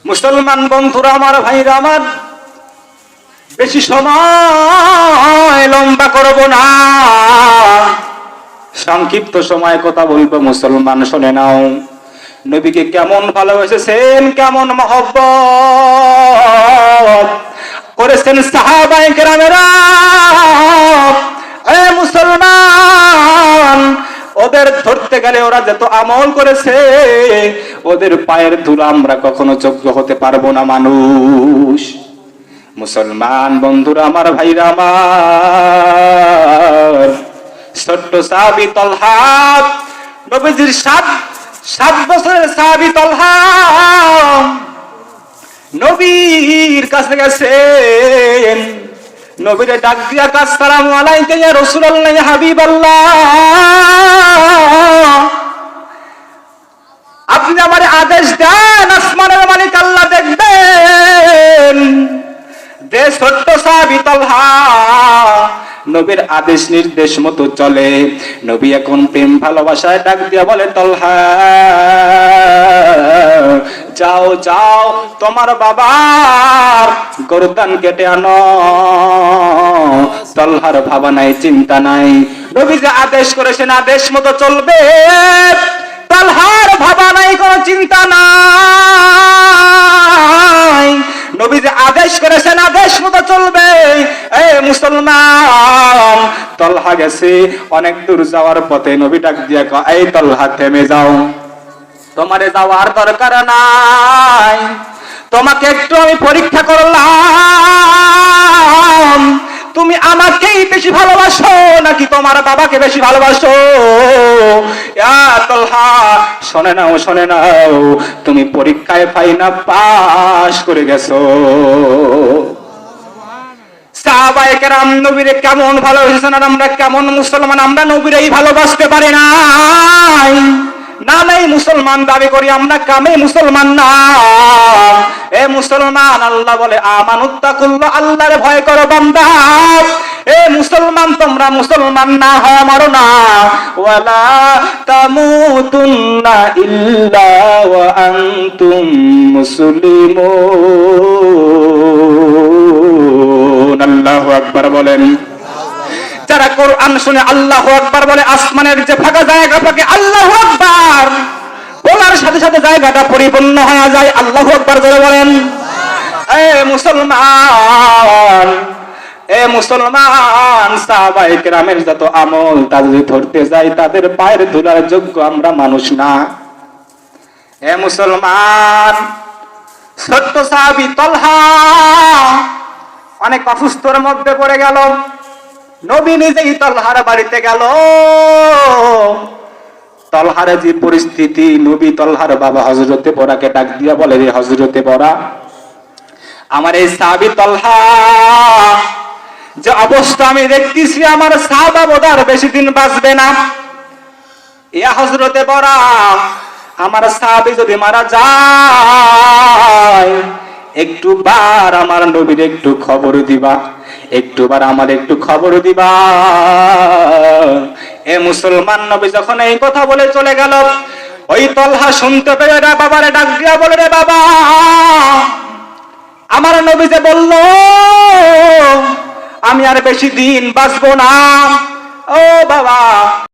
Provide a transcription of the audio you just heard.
মুসলমান বন্ধুরা আমার, ভাইরা আমার, বেশি সময় লম্বা করব না, সংক্ষিপ্ত সময় কথা বলবো। মুসলমান শুনে নাও, নবীকে কেমন ভালোবেসেছেন, কেমন মহব্বত করেছেন সাহাবায়ে কেরামেরা। এ মুসলমান, ওদের ধরতে গেলে ওরা যত আমল করেছে, ওদের পায়ের ধুলো আমরা কখনো যোগ্য হতে পারবো না মানুষ। মুসলমান বন্ধুরা আমার, ভাইরা আমার, ছোট্ট সাহাবী তালহা, নবীজির 7 বছরের সাহাবী তালহা নবীর কাছে গেছেন। নবীরে ডাক দিয়া, আসসালামু আলাইকা ইয়া রাসূলুল্লাহ, ইয়া হাবিবাল্লাহ, আপনি আমারে আদেশ দেন, আসমানের মালিক আল্লাহ দেখবেন। যে ছোট্ট সাহাবী তালহা নবীর আদেশ নির্দেশ মতো চলে। নবী এখন প্রেম ভালোবাসায় ডাক দিয়া বলে, তালহা যাও যাও, তোমার বাবার গর্দান কেটে আনো। তালহার ভাবা নাই, চিন্তা নাই, নবী যে আদেশ করেছেন আদেশ মতো চলবে। তালহার ভাবা নাই, কোনো চিন্তা নাই, নবী যে আদেশ করেছেন আদেশ মতো চলবে। এ মুসলমান, তালহা গেছে অনেক দূর, যাওয়ার পথে নবী ডাক দিয়া কয়, এই তালহা থেমে যাও, তোমারে যাওয়ার দরকার নাই, তোমাকে একটু আমি পরীক্ষা করলাম, তুমি আমাকেই বেশি ভালোবাসো নাকি তোমার বাবাকে বেশি ভালোবাসো? ইয়া তালহা, শুনে নাও, শুনে নাও, তুমি পরীক্ষায় ফাইনা পাস করে গেছো। সাহাবায়ে কেরাম নবীরে কেমন ভালোবেসেছেন, আর আমরা কেমন মুসলমান, আমরা নবীরেই ভালোবাসতে পারি নাই। নামেই মুসলমান দাবি করি, আমরা কামে মুসলমান না। এ মুসলমান, আল্লাহ বলে আমানুত্তাকুল্লাহ, আল্লাহরে ভয় করো বান্দা। এ মুসলমান, তোমরা মুসলমান না হওয়া মারো না। ওয়ালা তামুতুন্না ইল্লা ওয়া আনতুম মুসলিমুন। আল্লাহু আকবার বলেন। যারা কোরআন শুনে আল্লাহু আকবার বলে, আসমানের যে ফাঁকা জায়গা পাকে আল্লাহু আকবার বলার সাথে সাথে জায়গাটা পরিপূর্ণ হয়ে যায়। আল্লাহু আকবার বলে বলেন। এ মুসলমান, এ মুসলমান, সাহাবায়ে কেরামের যত আমল তা যদি ধরতে যাই, তাদের পায়ের ধুলার যোগ্য আমরা মানুষ না। এ মুসলমান, ছোট্ট সাহাবী তালহা অনেক অসুস্থর মধ্যে পড়ে গেল। নবী নিজেই তালহার বাড়িতে গেল। তালহার যে পরিস্থিতি, নবী তালহার বাবা হযরতে বরাকে ডাক দিয়া বলে, রে হযরতে বরা, আমার এই সাহাবী তালহা যে অবস্থা আমি দেখতেছি, আমার সাহাবা বোধহয় বেশি দিন বাঁচবে না। ইয়া হযরতে বরা, আমার সাহাবী যদি মারা যায়, একটু বার আমার নবীর একটু খবর দিবা, একটু বার আমার একটু খবর দিবা। এ মুসলমান, নবী যখন এই কথা বলে চলে গেল, ওই তালহা শুনতে পেয়ে বাবারে ডাক দিয়া বলে, রে বাবা, আমার নবী যে বলল আমি আর বেশি দিন বাঁচবো না। ও বাবা,